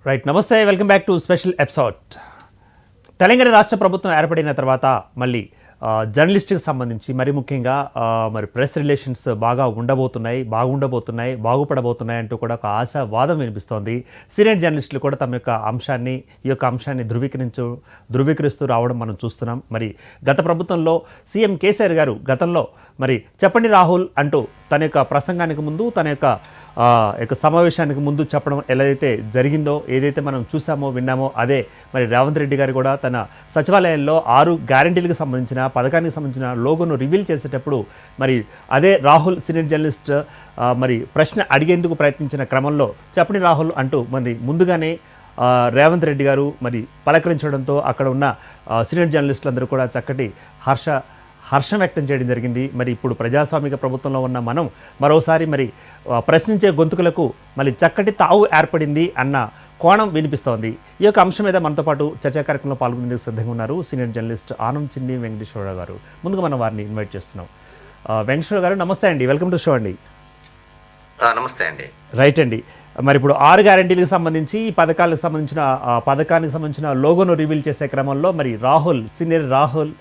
Right, నమస్తే, welcome back to special episode. Telangana రాష్ట్ర ప్రభుత్వం ఏర్పడిన తర్వాత మళ్ళీ జర్నలిస్ట్కి సంబంధించి మరి ముఖ్యంగా మరి ప్రెస్ రిలేషన్స్ బాగుపడబోతున్నాయి అంటూ కూడా ఒక ఆశావాదం వినిపిస్తోంది. సీనియర్ జర్నలిస్టులు కూడా తమ యొక్క అంశాన్ని ధృవీకరిస్తూ రావడం మనం చూస్తున్నాం. మరి గత ప్రభుత్వంలో సీఎం కేసీఆర్ గారు గతంలో మరి చెప్పండి రాహుల్ అంటూ తన యొక్క ప్రసంగానికి ముందు తన యొక్క సమావేశానికి ముందు చెప్పడం ఏదైతే జరిగిందో, ఏదైతే మనం చూసామో విన్నామో అదే మరి రేవంత్ రెడ్డి గారు కూడా తన సచివాలయంలో 6 గ్యారంటీలకు సంబంధించిన పథకానికి సంబంధించిన లోగోను రివీల్ చేసేటప్పుడు మరి అదే రాహుల్ సీనియర్ జర్నలిస్ట్ మరి ప్రశ్న అడిగేందుకు ప్రయత్నించిన క్రమంలో చెప్పండి రాహుల్ అంటూ మరి ముందుగానే రేవంత్ రెడ్డి గారు మరి పలకరించడంతో అక్కడ ఉన్న సీనియర్ జర్నలిస్టులందరూ కూడా చక్కటి హర్షం వ్యక్తం చేయడం జరిగింది. మరి ఇప్పుడు ప్రజాస్వామిక ప్రభుత్వంలో ఉన్న మనం మరోసారి మరి ప్రశ్నించే గొంతుకులకు మళ్ళీ చక్కటి తావు ఏర్పడింది అన్న కోణం వినిపిస్తోంది. ఈ యొక్క అంశం మీద మనతో పాటు చర్చా కార్యక్రమంలో పాల్గొనేందుకు సిద్ధంగా ఉన్నారు సీనియర్ జర్నలిస్ట్ ఆనం చిన్ని వెంకటేశ్వరరావు గారు. ముందుగా మనం వారిని ఇన్వైట్ చేస్తున్నాం. వెంకటేశ్వర గారు నమస్తే అండి, వెల్కమ్ టు షో అండి. నమస్తే అండి. రైట్ అండి, మరి ఇప్పుడు 6 గ్యారంటీలకు సంబంధించి పథకానికి సంబంధించిన లోగోను రివీల్ చేసే క్రమంలో మరి సీనియర్ రాహుల్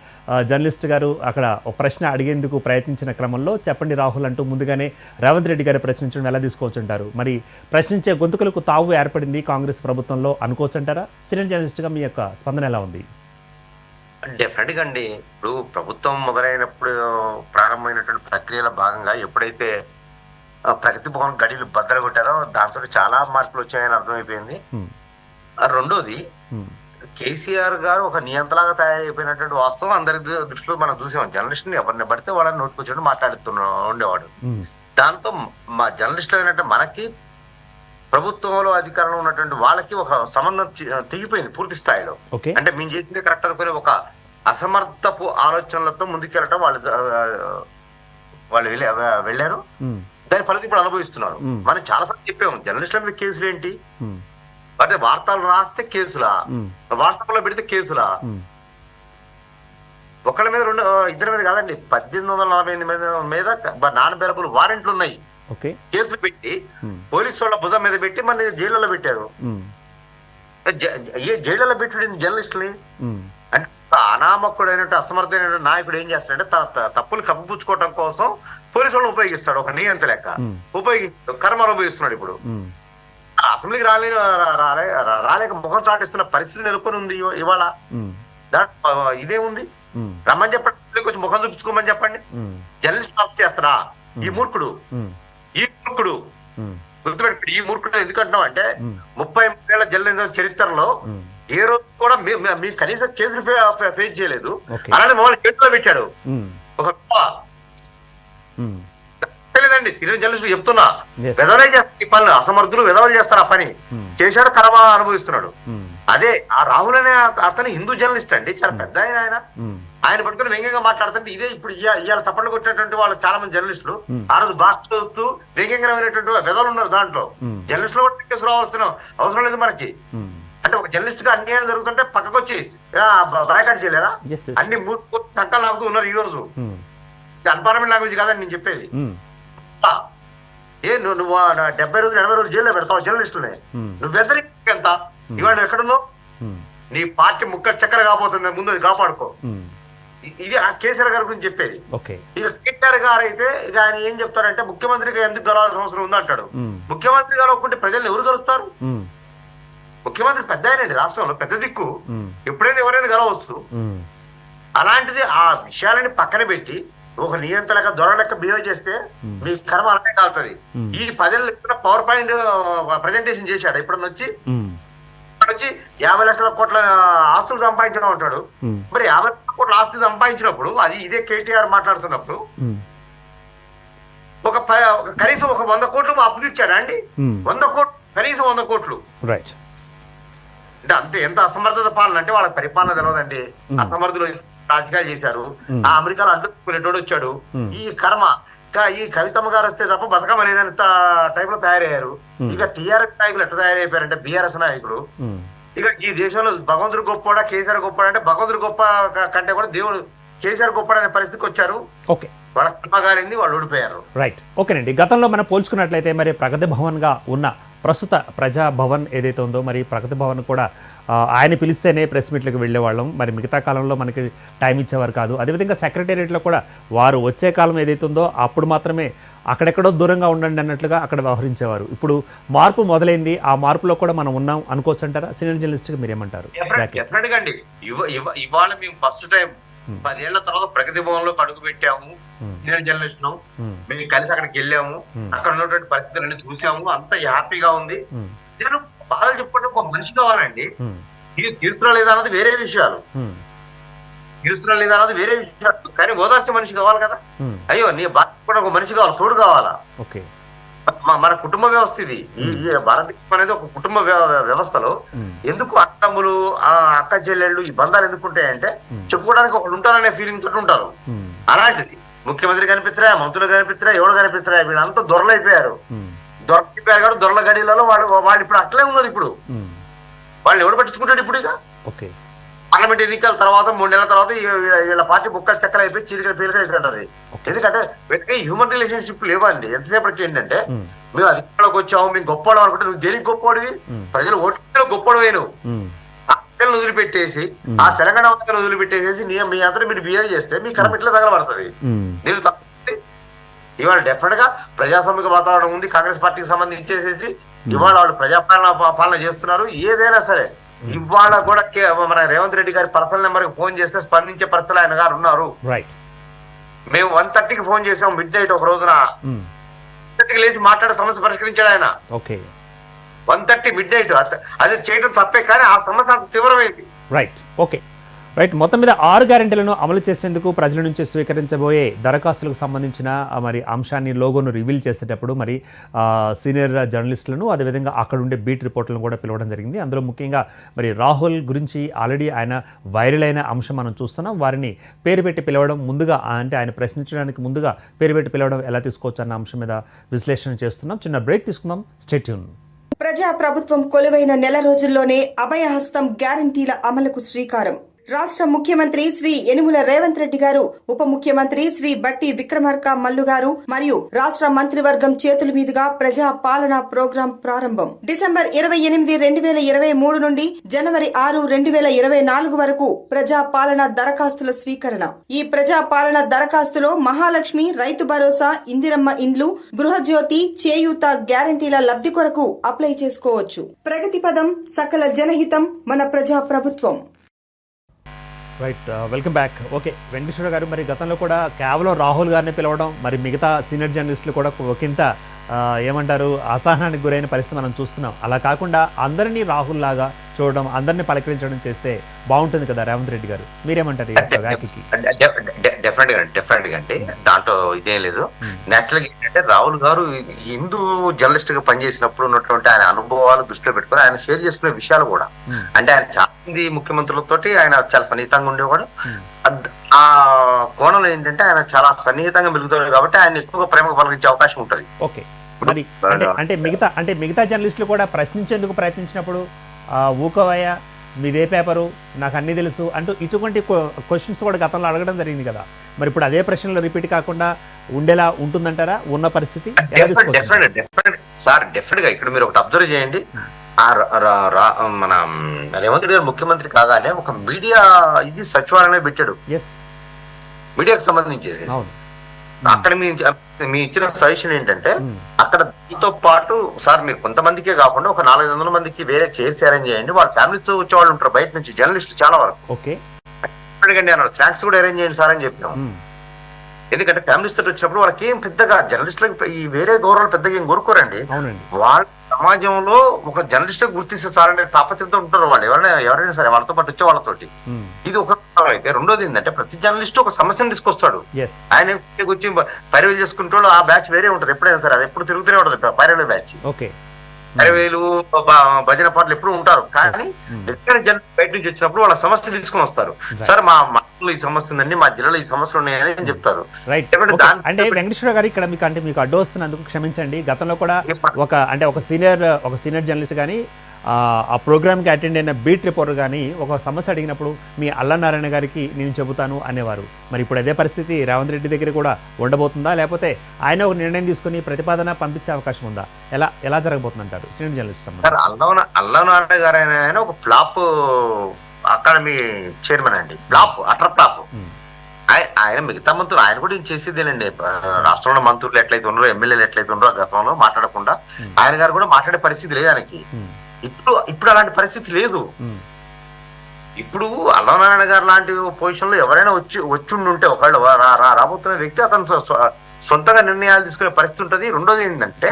జర్నలిస్ట్ గారు అక్కడ ఒక ప్రశ్న అడిగేందుకు ప్రయత్నించిన క్రమంలో చెప్పండి రాహుల్ అంటూ ముందుగానే రేవంత్ రెడ్డి గారు ప్రశ్నించడం ఎలా తీసుకోవచ్చుంటారు? మరి ప్రశ్నించే గొంతుకులకు తావు ఏర్పడింది కాంగ్రెస్ ప్రభుత్వంలో అనుకోవచ్చంటారా? సీనియర్ జర్నలిస్ట్గా మీ యొక్క స్పందన ఎలా ఉంది? డెఫినెట్గా అండి, ఇప్పుడు ప్రభుత్వం మొదలైనప్పుడు ప్రారంభమైనటువంటి ప్రక్రియలో భాగంగా ఎప్పుడైతే ప్రగతి భవన్ గడిలు బద్దలు కొట్టారో దాంతో చాలా మార్పులు వచ్చాయని అర్థమైపోయింది. రెండోది, కేసీఆర్ గారు ఒక నియంత్రణగా తయారైపోయినటువంటి వాస్తవం అందరి దృష్టిలో మనం చూసాం. జర్నలిస్ట్ని ఎవరిని పడితే వాళ్ళని నోటుకొచ్చి ఉండేవాడు. దాంతో మా జర్నలిస్టులు అయినట్టు మనకి ప్రభుత్వంలో అధికారంలో ఉన్నటువంటి వాళ్ళకి ఒక సంబంధం తెగిపోయింది పూర్తి స్థాయిలో. అంటే మేము చేసింది కరెక్ట్ అనుకుని ఒక అసమర్థపు ఆలోచనలతో ముందుకెళ్ళటం వాళ్ళు వెళ్ళారు. దాని ఫలితం ఇప్పుడు అనుభవిస్తున్నారు. మనం చాలాసార్లు చెప్పాము, జర్నలిస్టుల మీద కేసులు ఏంటి అంటే వార్తలు రాస్తే కేసులా, వాట్సాప్ లో పెడితే కేసులా, ఒకళ్ళ మీద ఇద్దరి మీద కాదండి, 1848 మీద నాన్-బెయిలబుల్ వారెంట్లు ఉన్నాయి. కేసులు పెట్టి పోలీసు వాళ్ళ భుజం మీద పెట్టి మన జైళ్ళలో పెట్టారు. జైళ్ళలో పెట్టి జర్నలిస్టుని అంటే అనామకుడైనట్టు అసమర్థమైనటువంటి నాయకుడు ఏం చేస్తాడంటే తప్పులు కప్పిపుచ్చుకోవడం కోసం పోలీసు వాళ్ళని ఉపయోగిస్తాడు. ఒక నియంత లెక్క ఉపయోగిస్తాడు, కర్మలు ఉపయోగిస్తున్నాడు. ఇప్పుడు అసెంబ్లీకి రాలేక ముఖం చాటిస్తున్న పరిస్థితి నెలకొని ఉంది ఇవాళ. ఇదేముంది, రమ్మని చెప్పండి, కొంచెం ముఖం చూపించుకోమని చెప్పండి. జర్నలిస్ట్ ఆఫ్ చేస్తారా? ఈ మూర్ఖుడు గుర్తుపెట్టి, ఈ మూర్ఖుడు ఎందుకంటున్నాం అంటే 30 ఏళ్ల జర్నలిజం చరిత్రలో ఏ రోజు కూడా మీ కనీసం కేసులు ఫేస్ చేయలేదు. అలానే మమ్మల్ని కేసులో పెట్టాడు. ఒక లేదండి, సీనియర్ జర్నలిస్ట్ చెప్తున్నా, వెదవలే చేస్తారు ఈ పనులు, అసమర్థులు వెదవలు చేస్తారు. ఆ పని చేశాడు, కరమా అనుభవిస్తున్నాడు. అదే ఆ రాహుల్ అనే అతను హిందూ జర్నలిస్ట్ అండి, చాలా పెద్ద ఆయన పట్టుకుని వ్యంగ్యంగా మాట్లాడుతుంటే ఇదే ఇప్పుడు ఇవాళ చప్పట్లు కొట్టినటువంటి వాళ్ళు చాలా మంది జర్నలిస్టులు ఆ రోజు బాగా చదువుతూ వ్యంగ్యంగామైనటువంటి వెదవలు ఉన్నారు. దాంట్లో జర్నలిస్టులు కూడా కేసు రావాల్సిన అవసరం లేదు మనకి. అంటే ఒక జర్నలిస్ట్ గా అన్యాయం జరుగుతుంటే పక్కకు వచ్చి బాయ్కాట్ చేయలేరా? అన్ని సంకలు నాకుతూ ఉన్నారు ఈ రోజు. అన్పార్లమెంట్ లాంగ్వేజ్ కాదని నేను చెప్పేది. నువ్వు 70 రోజులు 80 రోజులు జైల్లో పెడతావు జర్నలిస్టులని. నువ్వెంత ఇవాళ ఎక్కడున్నావు? నీ పార్టీ ముక్క చక్కెర కాబోతుంది, ముందు అది కాపాడుకో. ఇది ఆ కేసీఆర్ గారి గురించి చెప్పేది. ఇక కేసీఆర్ గారు అయితే ఇక ఆయన ఏం చెప్తారంటే ముఖ్యమంత్రిగా ఎందుకు గెలవాల్సిన అవసరం ఉందంటాడు. ముఖ్యమంత్రి గెలవకుంటే ప్రజల్ని ఎవరు గెలుస్తారు? ముఖ్యమంత్రి పెద్ద ఆయనండి, రాష్ట్రంలో పెద్ద దిక్కు, ఎప్పుడైనా ఎవరైనా గెలవచ్చు. అలాంటిది ఆ విషయాలని పక్కన పెట్టి ఒక నియంత్రణ లెక్క దొర లెక్క బిహేవ్ చేస్తే మీ కర్మ అలాగే కాలుతుంది. ఈ 10 ఏళ్ళు పవర్ పాయింట్ ప్రజెంటేషన్ చేశాడు. ఇప్పుడు వచ్చి 50 లక్షల కోట్ల ఆస్తులు సంపాదించడం ఉంటాడు. మరి 50 లక్షల కోట్ల ఆస్తులు సంపాదించినప్పుడు అది ఇదే కేటీఆర్ మాట్లాడుతున్నప్పుడు కనీసం ఒక 100 కోట్లు అప్పు తెచ్చాడా అండి? 100 కోట్లు, కనీసం 100 కోట్లు. అంటే అంతే, ఎంత అసమర్థత పాలన అంటే వాళ్ళకి పరిపాలన తెలియదండి. అసమర్థులు రాజకీయాలు చేశారు. ఆ అమెరికాలో అడ్డుకునేటోడు వచ్చాడు. ఈ కర్మ ఈ కవితమ్మ గారు వస్తే తప్ప బతకం అనేది టైప్ లో తయారయ్యారు. ఇక టీఆర్ఎస్ నాయకులు ఎట్లా తయారైపోయారంటే బీఆర్ఎస్ నాయకులు ఇక ఈ దేశంలో భగవంతుడు గొప్పడా కేసీఆర్ గొప్పడా అంటే భగవంతుడు గొప్ప కంటే కూడా దేవుడు కేసీఆర్ గొప్పడనే పరిస్థితికి వచ్చారు. వాళ్ళ కర్మగారింది, వాళ్ళు ఓడిపోయారు. రైట్, ఓకేనండి. గతంలో మనం పోల్చుకున్నట్లయితే మరి ప్రగతి భవన్ గా ఉన్న ప్రస్తుత ప్రజాభవన్ ఏదైతే ఉందో మరి ప్రగతి భవన్ కూడా ఆయన పిలిస్తేనే ప్రెస్ మీట్లకు వెళ్ళేవాళ్ళం, మరి మిగతా కాలంలో మనకి టైం ఇచ్చేవారు కాదు. అదేవిధంగా సెక్రటేరియట్లో కూడా వారు వచ్చే కాలం ఏదైతే ఉందో అప్పుడు మాత్రమే అక్కడెక్కడో దూరంగా ఉండండి అన్నట్లుగా అక్కడ వ్యవహరించేవారు. ఇప్పుడు మార్పు మొదలైంది, ఆ మార్పులో కూడా మనం ఉన్నాం అనుకోవచ్చు అంటారా? సీనియర్ జర్నలిస్ట్గా మీరేమంటారు? డెఫినెట్గా అండి. ఇవాళ మేము ఫస్ట్ టైం 10 ఏళ్ల తర్వాత ప్రగతి భవన్లో అడుగు పెట్టాము. సీనియర్ జర్నలిస్ట్ మేము కలిసి అక్కడికి వెళ్ళాము, అక్కడ ఉన్నటువంటి పరిస్థితులన్నీ చూసాము, అంత హ్యాపీగా ఉంది. నేను బాగా చెప్పుకుంటే ఒక మనిషి కావాలండి, తీరుతున్నా లేదా అన్నది వేరే విషయాలు, కానీ ఓదార్చే మనిషి కావాలి కదా. అయ్యో నీ బాధ కూడా ఒక మనిషి కావాలి, తోడు కావాలా. మన కుటుంబ వ్యవస్థ ఇది. ఈ భారతదేశం అనేది ఒక కుటుంబ వ్యవస్థలో ఎందుకు అక్కమ్మలు అక్క చెల్లెళ్ళు ఈ బంధాలు ఎందుకు ఉంటాయంటే చెప్పుకోవడానికి ఒకళ్ళు ఉంటారనే ఫీలింగ్ తోటి ఉంటారు. అలాంటిది ముఖ్యమంత్రి కనిపించరా, మంత్రులు కనిపించరా, ఎవరు కనిపించరా, వీళ్ళంతా దొరలైపోయారు కాబట్టి దొరల గడిలలో వాళ్ళు ఇప్పుడు అట్లే ఉన్నారు. ఇప్పుడు వాళ్ళు ఎవరు పట్టించుకుంటాడు ఇప్పుడు? ఇక పార్లమెంట్ ఎన్నికల తర్వాత 3 నెలల తర్వాత వీళ్ళ పార్టీ బుక్కలు చెక్కలు అయిపోయి చీరికలు పీలికలు అయిపోయింటది. ఎందుకంటే వెంటనే హ్యూమన్ రిలేషన్షిప్ లేవండి. ఎంతసేపటికి ఏంటంటే మేము అధికారంలోకి వచ్చాము, మేము గొప్పవాడు అనుకుంటే నువ్వు దేనికి గొప్పవాడివి? ప్రజలు ఓట్లు గొప్పవాడివే. నువ్వు ఆ వదిలిపెట్టేసి ఆ తెలంగాణ వదిలిపెట్టేసి మీ అంతా మీరు బిహేవ్ చేస్తే మీ కరం ఇట్లా తగలబడుతుంది. నేను ఇవాళ డెఫినెట్ గా ప్రజాస్వామిక వాతావరణం ఉంది. కాంగ్రెస్ పార్టీకి సంబంధించేసేసి ఇవాళ వాళ్ళు ప్రజాపాలన చేస్తున్నారు. ఏదైనా సరే ఇవాళ కూడా మన రేవంత్ రెడ్డి గారి పర్సనల్ నెంబర్ కి ఫోన్ చేస్తే స్పందించే పరిస్థితులు ఆయన గారు ఉన్నారు. మేము 1:30కి ఫోన్ చేసాం, మిడ్ నైట్ ఒక రోజున 1:30కి లేచి మాట్లాడే సమస్య పరిష్కరించాడు ఆయన. 1:30 మిడ్ నైట్. అది చేయడం తప్పే, కానీ ఆ సమస్య తీవ్రమైంది. రైట్. మొత్తం మీద 6 గ్యారెంటీలను అమలు చేసేందుకు ప్రజల నుంచి స్వీకరించబోయే దరఖాస్తులకు సంబంధించిన మరి అంశాన్ని లోగోను రివీల్ చేసేటప్పుడు మరి సీనియర్ జర్నలిస్టులను అదేవిధంగా అక్కడ ఉండే బీట్ రిపోర్టర్లను కూడా పిలవడం జరిగింది. అందులో ముఖ్యంగా మరి రాహుల్ గురించి ఆల్రెడీ ఆయన వైరల్ అయిన అంశం మనం చూస్తున్నాం. వారిని పేరు పెట్టి పిలవడం ముందుగా, అంటే ఆయన ప్రశ్నించడానికి ముందుగా పేరు పెట్టి పిలవడం ఎలా తీసుకోవచ్చు అన్న అంశం మీద విశ్లేషణ చేస్తున్నాం. చిన్న బ్రేక్ తీసుకుందాం. Stay tune. ప్రజా ప్రభుత్వం కొలువైన నెల రోజుల్లోనే అభయహస్తం గ్యారంటీల అమలుకు శ్రీకారం. రాష్ట్ర ముఖ్యమంత్రి శ్రీ యనుమల రేవంత్ రెడ్డి గారు, ఉప ముఖ్యమంత్రి శ్రీ బట్టి విక్రమార్క మల్లు గారు మరియు రాష్ట్ర మంత్రివర్గం చేతుల మీదుగా ప్రజా పాలన ప్రోగ్రాం ప్రారంభం. డిసెంబర్ 28, 2023 నుండి జనవరి 6, 2024 వరకు ప్రజా పాలన దరఖాస్తుల స్వీకరణ. ఈ ప్రజా పాలన దరఖాస్తులో మహాలక్ష్మి, రైతు భరోసా, ఇందిరమ్మ ఇండ్లు, గృహజ్యోతి, చేయూత గ్యారంటీల లబ్ధి కొరకు అప్లై చేసుకోవచ్చు. ప్రగతి పదం, సకల జనహితం, మన ప్రజా ప్రభుత్వం. Right, welcome back. Okay, Venkateswara గారు, మరి గతంలో కూడా కేవలం రాహుల్ గారిని పిలవడం, మరి మిగతా సీనియర్ జర్నలిస్టులు కూడా ఒకంత ఏమంటారు అసహనానికి గురైన పరిస్థితి మనం చూస్తున్నాం. అలా కాకుండా అందరినీ రాహుల్ లాగా చూడడం, అందరినీ పలకరించడం చేస్తే బాగుంటుంది కదా రేవంత్ రెడ్డి గారు, మీరేమంటారు? డెఫినెట్ గా అంటే దాంట్లో ఇదేం లేదు. నేచురల్ గా ఏంటంటే రాహుల్ గారు హిందూ జర్నలిస్ట్ గా పనిచేసినప్పుడు ఉన్నటువంటి ఆయన అనుభవాలు దృష్టిలో పెట్టుకుని ఆయన షేర్ చేసుకునే విషయాలు కూడా, అంటే ఆయన చాలా మంది ముఖ్యమంత్రులతోటి ఆయన చాలా సన్నిహితంగా ఉండేవాడు. ఆ కోణంలో ఏంటంటే ఆయన చాలా సన్నిహితంగా మెలుగుతాడు కాబట్టి ఆయన ఎక్కువగా ప్రేమకు పలికించే అవకాశం ఉంటుంది. ఓకే, మరి అంటే మిగతా జర్నలిస్టులు కూడా ప్రశ్నించేందుకు ప్రయత్నించినప్పుడు ఊకోవయ్యా మీదే పేపరు, నాకు అన్నీ తెలుసు అంటూ ఇటువంటి క్వశ్చన్స్ కూడా గతంలో అడగడం జరిగింది కదా. మరి ఇప్పుడు అదే ప్రశ్నలు రిపీట్ కాకుండా ఉండేలా ఉంటుందంటారా ఉన్న పరిస్థితి? సార్ డెఫినెట్ గా ఇక్కడ మీరు ఒకటి అబ్జర్వ్ చేయండి. మన రేవంత్ రెడ్డి గారు ముఖ్యమంత్రి కాగానే ఒక మీడియా ఇది సచివాలయం పెట్టాడు, మీడియాకు సంబంధించేసి. అక్కడ మీ ఇచ్చిన సజెషన్ ఏంటంటే అక్కడ దీంతో పాటు సార్ మీరు కొంతమందికే కాకుండా ఒక 400 మందికి వేరే చైర్స్ అరేంజ్ చేయండి, వాళ్ళ ఫ్యామిలీతో వచ్చే వాళ్ళు ఉంటారు బయట నుంచి జర్నలిస్టులు చాలా వరకు. ఓకే, స్నాక్స్ కూడా అరేంజ్ చేయండి సార్ అని చెప్పినాం. ఎందుకంటే ఫ్యామిలీస్ తోటి వచ్చినప్పుడు వాళ్ళకి ఏం పెద్దగా జర్నలిస్టులకు ఈ వేరే గౌరవాలు పెద్దగా ఏం కోరుకోరండి. వాళ్ళ సమాజంలో ఒక జర్నలిస్ట్ గుర్తిస్తే సార్ అనే తాపత్రయంతో ఉంటారు వాళ్ళు, ఎవరైనా సరే వాళ్ళతో పాటు వచ్చే వాళ్ళతోటి. ఇది ఒక అయితే. రెండోది ఏంటంటే ప్రతి జర్నలిస్ట్ ఒక సమస్యను తీసుకొస్తాడు. ఆయన వచ్చి పైరవీలు చేసుకుంటాడు, ఆ బ్యాచ్ వేరే ఉంటది ఎప్పుడైనా సరే, అది ఎప్పుడు తిరుగుతూనే ఉంటది పైరవీ బ్యాచ్. 60,000 భజన పాటలు ఎప్పుడు ఉంటారు, కానీ జర్నలిస్ట్ బయట నుంచి వచ్చినప్పుడు వాళ్ళ సమస్య తీసుకుని వస్తారు. సార్ మా ఈ సమస్య ఉందండి, మా జిల్లాలో ఈ సమస్యలు ఉన్నాయని చెప్తారు. అంటే వెంకటేశ్వర గారు ఇక్కడ మీకు అడ్డు వస్తున్నందుకు క్షమించండి. గతంలో కూడా ఒక సీనియర్ జర్నలిస్ట్ కానీ ఆ ప్రోగ్రామ్కి అటెండ్ అయిన బీట్ రిపోర్టర్ కానీ ఒక సమస్య అడిగినప్పుడు మీ అల్లనారాయణ గారికి నేను చెబుతాను అనేవారు. మరి ఇప్పుడు అదే పరిస్థితి రేవంత్ రెడ్డి దగ్గర కూడా ఉండబోతుందా, లేకపోతే ఆయన ఒక నిర్ణయం తీసుకుని ప్రతిపాదన పంపించే అవకాశం ఉందా? ఎలా జరగబోతుంది అంటారు సీనియర్ జర్నలిస్ట్? అల్లనారాయణ గారు ఆయన ఒక ఫ్లాప్ అకాడమీ చైర్మన్ అండి, ఫ్లాప్ అటర్ ఫ్లాప్. ఆయన మిగతా మంత్రులు ఆయన కూడా చేసేదేనండి. రాష్ట్రంలో మంత్రులు ఎట్లయితే ఉన్నారో, ఎమ్మెల్యేలు ఎట్లయితే ఉన్నారో గతంలో మాట్లాడకుండా ఆయన గారు కూడా మాట్లాడే పరిస్థితి లేదు ఆయనకి. ఇప్పుడు అలాంటి పరిస్థితి లేదు. ఇప్పుడు అల్లనారాయణ గారు లాంటి పొజిషన్ లో ఎవరైనా వచ్చి ఉంటే ఒకళ్ళు రాబోతున్న వ్యక్తి అతను సొంతంగా నిర్ణయాలు తీసుకునే పరిస్థితి ఉంటుంది. రెండోది ఏంటంటే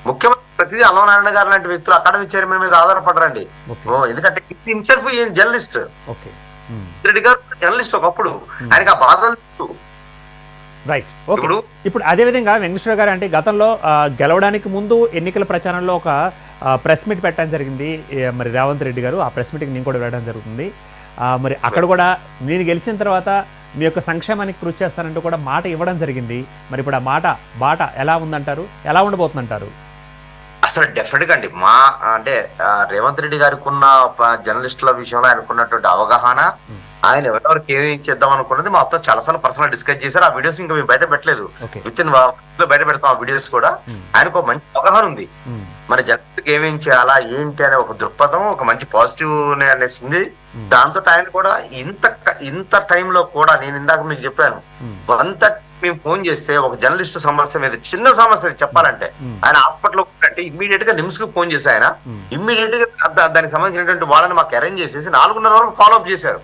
ముఖ్యమంత్రి ప్రతిదీ అల్లనారాయణ గారు లాంటి వ్యక్తులు అకాడమిక్ చైర్మన్ మీద ఆధారపడరండి. ఎందుకంటే హిమ్సెల్ఫ్ జర్నలిస్ట్, రెడ్డి గారు జర్నలిస్ట్ ఒకప్పుడు, ఆయనకి ఆ బాధలు. రైట్. ఇప్పుడు అదేవిధంగా వెంకటేశ్వర గారు అంటే గతంలో గెలవడానికి ముందు ఎన్నికల ప్రచారంలో ఒక ప్రెస్ మీట్ పెట్టడం జరిగింది మరి రేవంత్ రెడ్డి గారు. ఆ ప్రెస్ మీట్కి నేను కూడా వెళ్ళడం జరుగుతుంది. మరి అక్కడ కూడా నేను గెలిచిన తర్వాత మీ యొక్క సంక్షేమానికి కృషి చేస్తానంటూ కూడా మాట ఇవ్వడం జరిగింది. మరి ఇప్పుడు ఆ బాట ఎలా ఉందంటారు, ఎలా ఉండబోతుందంటారు? అసలు డెఫినెట్ గా అండి అంటే రేవంత్ రెడ్డి గారికి ఉన్న జర్నలిస్టుల విషయంలో ఆయనకున్నటువంటి అవగాహన, ఆయన ఎవరెవరికి ఏమి చేద్దాం అనుకున్నది మొత్తం చాలాసార్లు పర్సనల్ డిస్కస్ చేశారు. ఆ వీడియోస్ ఇంకా మేము బయట పెట్టలేదు, విత్ ఇన్ బయట పెడతాం ఆ వీడియోస్ కూడా. ఆయనకు ఒక మంచి అవగాహన ఉంది, మన జర్నలిస్ట్కి ఏమేం చేయాలా ఏంటి అనే ఒక దృక్పథం, ఒక మంచి పాజిటివ్నెస్ ఉంది. దాంతో ఆయన కూడా ఇంత టైంలో కూడా నేను ఇందాక మీకు చెప్పాను, మేము ఫోన్ చేస్తే ఒక జర్నలిస్ట్ సమస్య మీద, చిన్న సమస్య చెప్పాలంటే ఆయన హాస్పిటల్లో అంటే ఇమ్మీడియట్ గా నిమ్స్ కు ఫోన్ చేసి ఆయన ఇమ్మీడియట్ గా దానికి సంబంధించినటువంటి వాళ్ళని మాకు అరేంజ్ చేసేసి 4:30 వరకు ఫాలో అప్ చేశారు.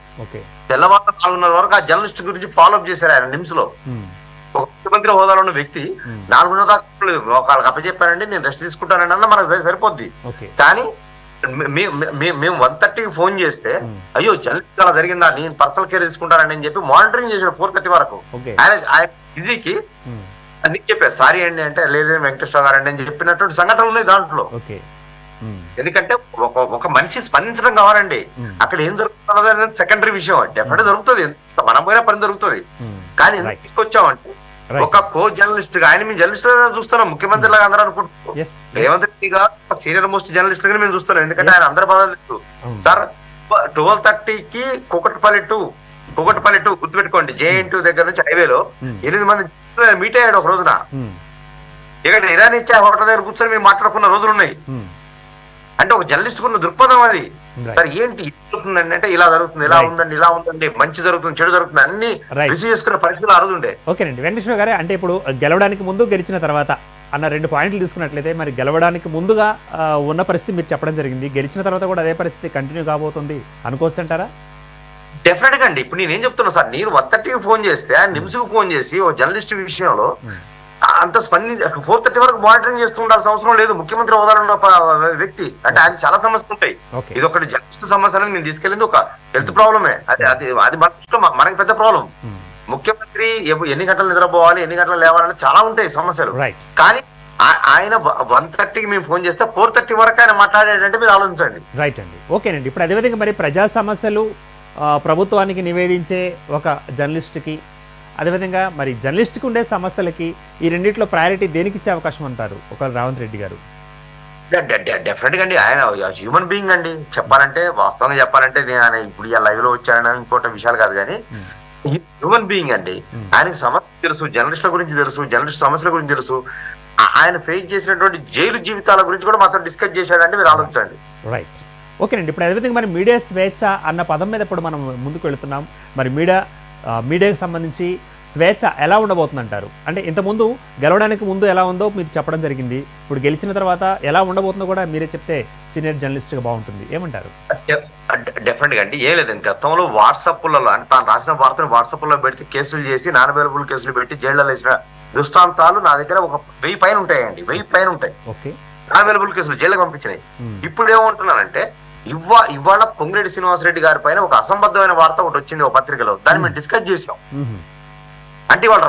తెల్లవారు 4:30 వరకు ఆ జర్నలిస్ట్ గురించి ఫాలో అప్ చేశారు ఆయన నిమ్స్ లో. ఒక ముఖ్యమంత్రి హోదాలో ఉన్న వ్యక్తి 4:30 దాకా వాళ్ళకి అప్పచెప్పానండి, నేను రెస్ట్ తీసుకుంటానండి అన్న మనకు సరిపోద్ది. కానీ మేము 1:30కి ఫోన్ చేస్తే అయ్యో జర్నలిస్ట్ అలా జరిగిందా, నేను పర్సనల్ కేర్ తీసుకుంటానండి అని చెప్పి మానిటరింగ్ చేశాడు 4:30 వరకు. ఆయన ఇదికి అది చెప్పారు, సారీ అండి అంటే లేదు వెంకటేశ్వర గారు అండి అని చెప్పినటువంటి సంఘటనలు ఉన్నాయి దాంట్లో. ఎందుకంటే ఒక మనిషి స్పందించడం కావాలండి, అక్కడ ఏం జరుగుతున్నది అనేది సెకండరీ విషయం. డెఫినెట్ జరుగుతుంది, మనం పోయినా పని జరుగుతుంది. కానీ ఎందుకు తీసుకొచ్చామంటే ఒక కో జర్నలిస్ట్ గా, ఆయన మేము జర్నలిస్ట్ గా చూస్తున్నాం, ముఖ్యమంత్రి లాగా అందరూ అనుకుంటున్నాం. రేవంత్ రెడ్డి గా సీనియర్ మోస్ట్ జర్నలిస్ట్ గా మేము చూస్తున్నాం. ఎందుకంటే ఆయన అందరి బాధలు సార్ 12:30కి కూకట్పల్లి టు గుర్తుపెట్టుకోండి, JN2 దగ్గర నుంచి హైవేలో 8 మంది మీట్ అయ్యాడు ఒక రోజున. ఇక్కడ ఇరానీ హోటల్ దగ్గర కూర్చొని మేము మాట్లాడుకున్న రోజులు ఉన్నాయి. అంటే ఒక జర్నలిస్ట్ కున్న దృక్పథం అది. సార్ ఏంటి జరుగుతుందండి అంటే ఇలా జరుగుతుంది, ఇలా ఉందండి, మంచి జరుగుతుంది, చెడు జరుగుతుంది, అన్ని రిసీవ్ చేసుకునే పరిస్థితులు ఆ రోజు ఉండే. ఓకేనండి వెంకటేశ్వర గారే, అంటే ఇప్పుడు గెలవడానికి ముందు గెలిచిన తర్వాత అన్న 2 పాయింట్లు తీసుకున్నట్లయితే, మరి గెలవడానికి ముందుగా ఉన్న పరిస్థితి మీరు చెప్పడం జరిగింది, గెలిచిన తర్వాత కూడా అదే పరిస్థితి కంటిన్యూ కాబోతుంది అనుకోవచ్చు అంటారా? డెఫినెట్ గా అండి. ఇప్పుడు నేనేం చెప్తున్నా సార్, నేను 1:30కి ఫోన్ చేస్తే ఆయన నిమ్స్కి ఫోన్ చేసి ఒక జర్నలిస్ట్ విషయంలో అంత స్పందించి 4:30 వరకు మానిటరింగ్ చేస్తూ ఉండాల్సిన అవసరం లేదు. ముఖ్యమంత్రి హోదాలో ఉన్న వ్యక్తి అంటే ఆయన చాలా సమస్యలు ఉంటాయి. ఇది ఒకటి జర్నలిస్ట్ సమస్య అనేది మేము తీసుకెళ్ళింది ఒక హెల్త్ ప్రాబ్లమే, అది మనకి పెద్ద ప్రాబ్లం. ముఖ్యమంత్రి ఎన్ని గంటలు నిద్రపోవాలి, ఎన్ని గంటలు లేవాలని చాలా ఉంటాయి సమస్యలు. కానీ ఆయన 1:30కి మేము ఫోన్ చేస్తే 4:30 వరకు ఆయన మాట్లాడేటంటే మీరు ఆలోచించండి. రైట్ అండి. ఓకేనండి. ఇప్పుడు అదేవిధంగా మరి ప్రజా సమస్యలు ప్రభుత్వానికి నివేదించే ఒక జర్నలిస్ట్కి, అదేవిధంగా మరి జర్నలిస్ట్కి ఉండే సమస్యలకి ఈ రెండిట్లో ప్రయారిటీ దేనికి ఇచ్చే అవకాశం అంటారు ఒకవేళ రేవంత్ రెడ్డి గారు? డెఫినెట్ గా అండి, ఆయన హ్యూమన్ బీయింగ్ అండి. చెప్పాలంటే వాస్తవంగా చెప్పాలంటే ఆయన ఇప్పుడు ఇలా లైవ్ లో వచ్చారని ఇంకోటి విషయాలు కాదు, కానీ హ్యూమన్ బీయింగ్ అండి. ఆయనకి సమస్య తెలుసు, జర్నలిస్టుల గురించి తెలుసు, జర్నలిస్ట్ సమస్యల గురించి తెలుసు. ఆయన ఫేస్ చేసినటువంటి జైలు జీవితాల గురించి కూడా మాతో డిస్కస్ చేశాడంటే మీరు ఆలోచించండి. రైట్. ఓకేనండి. ఇప్పుడు అదేవిధంగా మరి మీడియా స్వేచ్ఛ అన్న పదం మీద ఇప్పుడు మనం ముందుకు వెళుతున్నాం. మరి మీడియాకి సంబంధించి స్వేచ్ఛ ఎలా ఉండబోతుందంటారు? అంటే ఇంతకుముందు గెలవడానికి ముందు ఎలా ఉందో మీరు చెప్పడం జరిగింది, ఇప్పుడు గెలిచిన తర్వాత ఎలా ఉండబోతుందో కూడా మీరే చెప్తే సీనియర్ జర్నలిస్ట్గా బాగుంటుంది, ఏమంటారు? డెఫినెట్ గా అండి. ఏం లేదండి, గతంలో వాట్సాప్లలో అంటే తాను రాసిన వార్తను వాట్సాప్లో పెడితే కేసులు చేసి నాన్ అవైలబుల్ కేసులు పెట్టి జైల్లో వేసిన దృష్టాంతాలు నా దగ్గర ఒక 1000 పైన ఉంటాయండి. 1000 పైన ఉంటాయి నాన్ అవైలబుల్ కేసులు జైలుకి పంపించినాయి. ఇప్పుడు ఏమంటున్నానంటే ఇవాళ పొంగిరెడ్డి శ్రీనివాసరెడ్డి గారి పైన ఒక అసంబద్ధమైన వార్త ఒకటి వచ్చింది ఒక పత్రికలో, దాన్ని మేము డిస్కస్ చేసాం. అంటే వాళ్ళు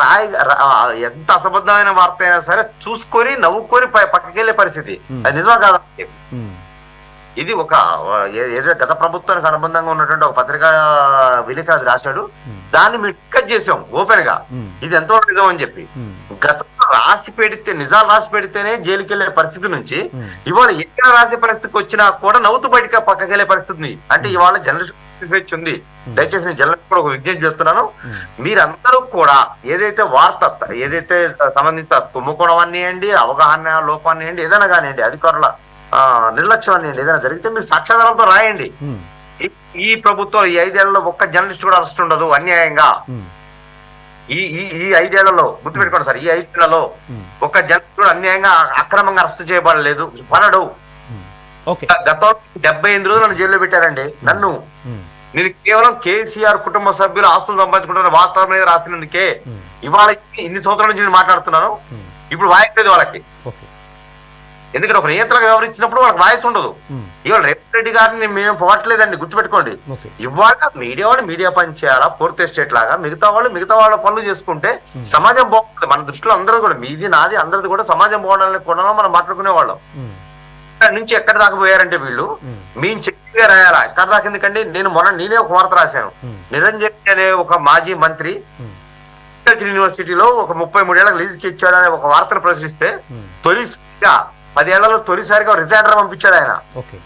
ఎంత అసంబద్ధమైన వార్త అయినా సరే చూసుకొని నవ్వుకొని పక్కకెళ్లే పరిస్థితి, అది నిజమా కాదండి. ఇది ఒక ఏదో గత ప్రభుత్వానికి అనుబంధంగా ఉన్నటువంటి ఒక పత్రికా విలేకరి రాశాడు, దాన్ని మేము డిస్కస్ చేసాం ఓపెన్ గా, ఇది ఎంతో నిజం అని చెప్పి. రాసి పెడితే నిజాలు రాసి పెడితేనే జైలుకి వెళ్ళే పరిస్థితి నుంచి ఇవాళ ఎక్కడ రాసే పరిస్థితికి వచ్చినా కూడా నవ్వుతూ బయటకి పక్కకి వెళ్ళే పరిస్థితి ఉంది. అంటే ఇవాళ జర్నలిస్ట్ స్వేచ్ఛ ఉంది. దయచేసి నేను జర్నలిస్ట్ కూడా ఒక విజ్ఞప్తి చేస్తున్నాను, మీరందరూ కూడా ఏదైతే వార్త ఏదైతే సంబంధిత కుంభకోణం అనియండి, అవగాహన లోపాన్ని అండి, ఏదైనా కానివ్వండి, అధికారుల నిర్లక్ష్యం అనియండి, ఏదైనా జరిగితే మీరు సాక్ష్యాధారాలతో రాయండి. ఈ ప్రభుత్వం ఈ 5 ఏళ్లలో ఒక్క జర్నలిస్ట్ కూడా అరెస్ట్ ఉండదు అన్యాయంగా. ఈ 5 ఏళ్లలో గుర్తుపెట్టుకోండి సార్, ఈ 5 ఏళ్లలో ఒక జర్నలిస్ట్ కూడా అన్యాయంగా అక్రమంగా అరెస్ట్ చేయబడలేదు, పడడు. గత 78 రోజులు నన్ను జైల్లో పెట్టారండి. నేను కేవలం కేసీఆర్ కుటుంబ సభ్యులు ఆస్తులు సంపాదించుకుంటున్న వాస్తవం మీద రాసినందుకే ఇవాళ ఇన్ని సంవత్సరాల నుంచి నేను మాట్లాడుతున్నాను. ఇప్పుడు వాయిస్ లేదు వాళ్ళకి, ఎందుకంటే ఒక నియంత్రణగా వ్యవహరించినప్పుడు వాళ్ళకి వాయిస్ ఉండదు. ఇవాళ రేవంత్ రెడ్డి గారిని మేము పోవట్లేదండి, గుర్తుపెట్టుకోండి. ఇవాళ మీడియా వాళ్ళు మీడియా పని చేయాలా, ఫోర్త్ ఎస్టేట్ లాగా మిగతా వాళ్ళ పనులు చేసుకుంటే సమాజం బాగుంటుంది. మన దృష్టిలో అందరూ కూడా మీది నాది అందరిది కూడా సమాజం బాగుండాలని కూడా మనం మాట్లాడుకునే వాళ్ళం. నుంచి ఎక్కడ దాకా పోయారంటే వీళ్ళు మేము చెప్పిగా రాయాలా, ఎక్కడ దాకా ఎందుకండి. నేనే ఒక వార్త రాశాను. నిరంజన్ అనే ఒక మాజీ మంత్రి యూనివర్సిటీలో ఒక 33 ఏళ్ళకి లీజుకి ఇచ్చాడు అనే ఒక వార్తను ప్రశ్నిస్తే తొలిసారిగా 10 ఏళ్లలో తొలిసారిగా రిజైండర్ పంపించాడు ఆయన. 10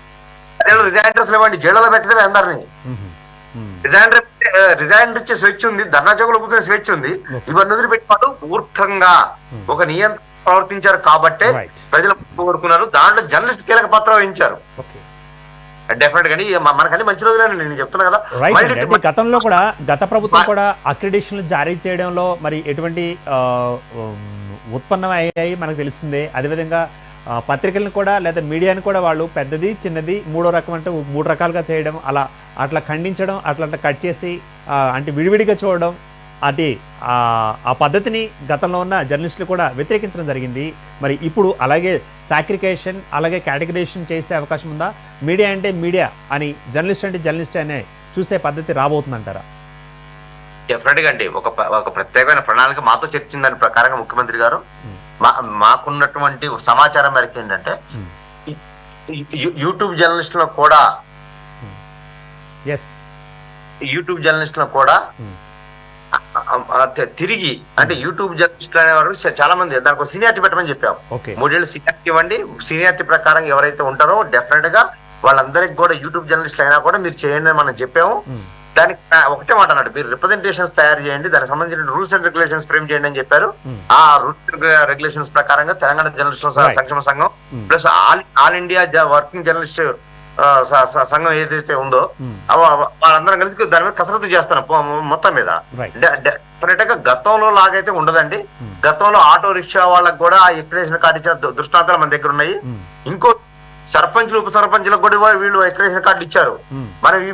ఏళ్ళు రిజైండర్స్ లేవండి, జైల్లో పెట్టడమే అందరినీ. రిజైండర్ ఇచ్చే స్వేచ్ఛ ఉంది, ధర్నా చౌకలో కూర్చునే స్వేచ్ఛ ఉంది. ఇవన్నీ వదిలిపెట్టినట్టు మూర్ఖంగా ఒక నియంత్రణ ప్రవర్తించారు కాబట్టే ప్రజలు కోరుకున్నారు. దాంట్లో జర్నలిస్ట్ కీలక పాత్ర వహించారు. డెఫినెట్ గానీ మనకన్నీ మంచి రోజులేనండి, నేను చెప్తున్నా కదా. గతంలో కూడా గత ప్రభుత్వం కూడా అక్రిడేషన్లు జారీ చేయడంలో మరి ఎటువంటి ఉత్పన్నం అయ్యాయి మనకు తెలిసిందే. అదేవిధంగా పత్రికలను కూడా లేదా మీడియాని కూడా వాళ్ళు పెద్దది చిన్నది 3వ రకం అంటే 3 రకాలుగా చేయడం, అట్లా ఖండించడం, అట్లా కట్ చేసి అంటే విడివిడిగా చూడడం, అది ఆ పద్ధతిని గతంలో ఉన్న జర్నలిస్టులు కూడా వ్యతిరేకించడం జరిగింది. మరి ఇప్పుడు అలాగే సాక్రిఫికేషన్ అలాగే కేటగరైజేషన్ చేసే అవకాశం ఉందా? మీడియా అంటే మీడియా అని, జర్నలిస్ట్ అంటే జర్నలిస్ట్ అనే చూసే పద్ధతి రాబోతుందంటారా? డెఫినెట్ గా అండి. ఒక ప్రత్యేకమైన ప్రణాళిక మాతో చర్చించిన దాని ప్రకారంగా ముఖ్యమంత్రి గారు మాకున్నటువంటి సమాచారం మేరకు ఏంటంటే యూట్యూబ్ జర్నలిస్టులను కూడా తిరిగి అంటే యూట్యూబ్ జర్నలిస్టులు అనేవారు చాలా మంది దానికి ఒక సీనియారిటీ పెట్టమని చెప్పాము. 3 ఏళ్ళు సీనియారిటీ ఇవ్వండి. సీనియారిటీ ప్రకారం ఎవరైతే ఉంటారో డెఫినెట్ గా వాళ్ళందరికి కూడా యూట్యూబ్ జర్నలిస్టులు అయినా కూడా మీరు చేయండి అని మనం చెప్పాము. దానికి ఒకటే మాట అన్నాడు, మీరు రిప్రజెంటేషన్స్ తయారు చేయండి, దానికి సంబంధించిన రూల్స్ అండ్ రెగ్యులేషన్స్ ఫ్రేమ్ చేయండి అని చెప్పారు. ఆ రూల్స్ రెగ్యులేషన్స్ ప్రకారంగా తెలంగాణ జర్నలిస్టుల సంక్షేమ సంఘం plus all India working journalist సంఘం ఏదైతే ఉందో వాళ్ళందరం కలిసి దాని మీద కసరత్తు చేస్తాను మొత్తం మీద. డెఫినెట్ గా గతంలో లాగైతే ఉండదండి. గతంలో ఆటో రిక్షా వాళ్ళకి కూడా ఎక్రేషన్ కార్డు ఇచ్చిన దృష్టాంతాలు మన దగ్గర ఉన్నాయి. ఇంకో సర్పంచ్లు ఉప సర్పంచ్లకు కూడా వీళ్ళు ఎక్రేషన్ కార్డు ఇచ్చారు. మనం ఈ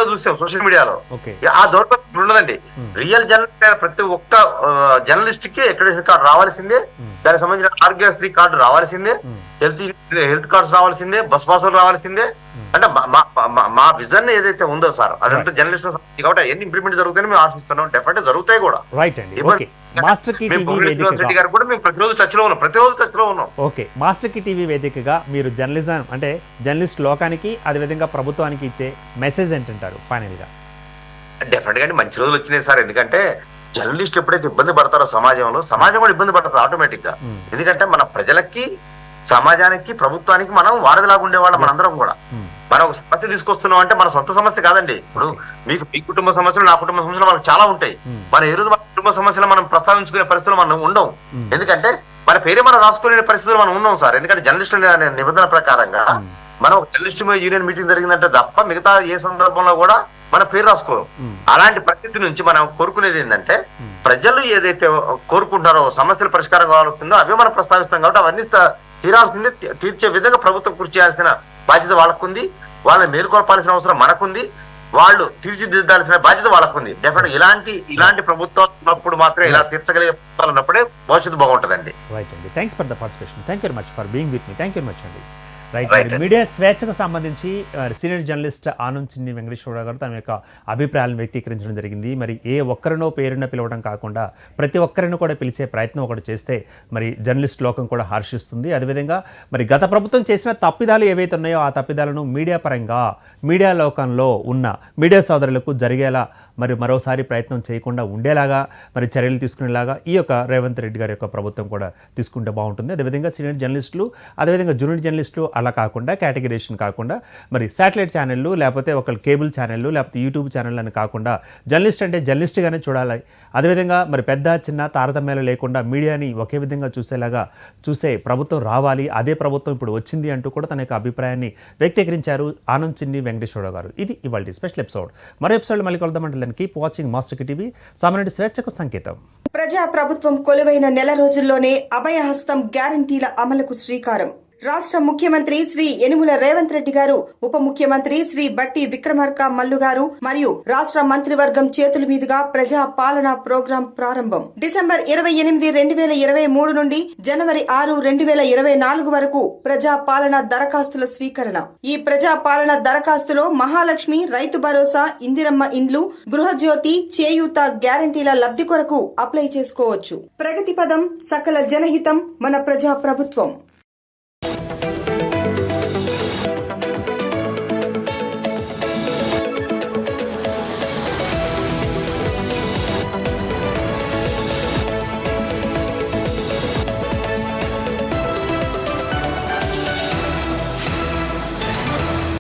చూసాం సోషల్ మీడియాలో. ఆ దౌర్భాగ్యం ఉండదండి. రియల్ జర్నలిస్ట్ ప్రతి ఒక్క జర్నలిస్ట్ కి ఎక్రేషన్ కార్డు రావాల్సిందే, దానికి సంబంధించిన ఆరోగ్యశ్రీ కార్డు రావాల్సిందే, హెల్త్ కార్డ్స్ రావాల్సిందే, బస్ పాసులు రావాల్సిందే. అంటే మా విజన్ ఏదైతే ఉందో సార్ అదంతా జర్నలిస్ట్ కాబట్టి ఎన్ని ఇంప్లిమెంట్ జరుగుతాయని మేము ఆశిస్తున్నాం. డెఫినెట్ జరుగుతాయి కూడా. మాస్టర్ కి టీవీ వేదికగా మీరు జర్నలిజం అంటే జర్నలిస్ట్ లోకానికి అదేవిధంగా ప్రభుత్వానికి ఇచ్చే మెసేజ్ ఏంటంటారు ఫైనల్ గా? డెఫినెట్ గా మంచి రోజులు వచ్చినాయి సార్. ఎందుకంటే జర్నలిస్ట్ ఎప్పుడైతే ఇబ్బంది పడతారో సమాజం కూడా ఇబ్బంది పడతారు ఆటోమేటిక్ గా. ఎందుకంటే మన ప్రజలకి సమాజానికి ప్రభుత్వానికి మనం వారధిలాగా ఉండేవాళ్ళం. మనందరం కూడా మనం ఒక సమస్య తీసుకొస్తున్నాం అంటే మన సొంత సమస్య కాదండి. ఇప్పుడు మీకు మీ కుటుంబ సమస్యలు నా కుటుంబ సమస్యలు మనకు చాలా ఉంటాయి. మన ఈ రోజు మన కుటుంబ సమస్యలు మనం ప్రస్తావించుకునే పరిస్థితులు మనం ఉండవు. ఎందుకంటే మన పేరే మనం రాసుకునే పరిస్థితులు మనం ఉన్నాం సార్. ఎందుకంటే జర్నలిస్టుల నిబంధన ప్రకారంగా మనం ఒక జర్నలిస్ట్ యూనియన్ మీటింగ్ జరిగిందంటే తప్ప మిగతా ఏ సందర్భంలో కూడా మన పేరు రాసుకోరు. అలాంటి పరిస్థితి నుంచి మనం కోరుకునేది ఏంటంటే ప్రజలు ఏదైతే కోరుకుంటారో సమస్యల పరిష్కారం కావాల్సిందో అవే మనం ప్రస్తావిస్తాం. కాబట్టి అవన్నీ తీరాల్సిందే, తీర్చే విధంగా ప్రభుత్వం కృషి చేయాల్సిన బాధ్యత వాళ్ళకుంది. వాళ్ళని మేలుకొల్పాల్సిన అవసరం మనకుంది. వాళ్ళు తీర్చిదిద్దాల్సిన బాధ్యత వాళ్ళకుంది. డెఫినెట్ ఇలాంటి ప్రభుత్వం ఉన్నప్పుడు మాత్రమే ఇలా తీర్చగలిగే ఉన్నప్పుడే భవిష్యత్తు బాగుంటుందండి. రైట్ అండి. Thanks for the participation. Thank you very much for being with me. Thank you very much అండి. రైట్ మరి మీడియా స్వేచ్ఛకు సంబంధించి సీనియర్ జర్నలిస్ట్ ఆనంద్ చిన్ని వెంకటేశ్వరరావు గారు తమ యొక్క అభిప్రాయాలను వ్యక్తీకరించడం జరిగింది. మరి ఏ ఒక్కరినో పేరున పిలవడం కాకుండా ప్రతి ఒక్కరిని కూడా పిలిచే ప్రయత్నం ఒకటి చేస్తే మరి జర్నలిస్ట్ లోకం కూడా హర్షిస్తుంది. అదేవిధంగా మరి గత ప్రభుత్వం చేసిన తప్పిదాలు ఏవైతే ఉన్నాయో ఆ తప్పిదాలను మీడియా పరంగా మీడియా లోకంలో ఉన్న మీడియా సోదరులకు జరిగేలా మరి మరోసారి ప్రయత్నం చేయకుండా ఉండేలాగా మరి చర్యలు తీసుకునేలాగా ఈ యొక్క రేవంత్ రెడ్డి గారి యొక్క ప్రభుత్వం కూడా తీసుకుంటే బాగుంటుంది. అదేవిధంగా సీనియర్ జర్నలిస్టులు అదేవిధంగా జూనియర్ జర్నలిస్టులు అలా కాకుండా కేటగిరేషన్ కాకుండా మరి శాటిలైట్ ఛానళ్ళు లేకపోతే ఒక కేబుల్ ఛానళ్ళు లేకపోతే యూట్యూబ్ ఛానళ్ళు అని కాకుండా జర్నలిస్ట్ అంటే జర్నలిస్ట్గానే చూడాలి. అదేవిధంగా మరి పెద్ద చిన్న తారతమ్యాలు లేకుండా మీడియాని ఒకే విధంగా చూసే ప్రభుత్వం రావాలి. అదే ప్రభుత్వం ఇప్పుడు వచ్చింది అంటూ కూడా తన యొక్క అభిప్రాయాన్ని వ్యక్తీకరించారు ఆనంద్ చిన్ని వెంకటేశ్వరరావు గారు. ఇది ఇవాళ స్పెషల్ ఎపిసోడ్. మరో ఎపిసోడ్ మళ్ళీ కలుద్దామంటే కీప్ వాచింగ్ మాస్టర్ టీవీ, సామాన్యుడి స్వేచ్ఛకు సంకేతం. ప్రజా ప్రభుత్వం కొలువైన నెల రోజుల్లోనే అభయహస్తం గ్యారంటీల అమలుకు శ్రీకారం. రాష్ట్ర ముఖ్యమంత్రి శ్రీ యనుమల రేవంత్ రెడ్డి గారు, ఉప ముఖ్యమంత్రి శ్రీ బట్టి విక్రమార్క మల్లు గారు మరియు రాష్ట్ర మంత్రివర్గం చేతుల మీదుగా ప్రజా పాలన ప్రోగ్రాం ప్రారంభం. డిసెంబర్ 28, 2023 నుండి జనవరి 6, 2024 వరకు ప్రజా పాలన దరఖాస్తుల స్వీకరణ. ఈ ప్రజా పాలన దరఖాస్తులో మహాలక్ష్మి, రైతు భరోసా, ఇందిరమ్మ ఇండ్లు, గృహజ్యోతి, చేయూత గ్యారంటీల లబ్ధి కొరకు అప్లై చేసుకోవచ్చు. ప్రగతి పదం, సకల జనహితం, మన ప్రజా ప్రభుత్వం.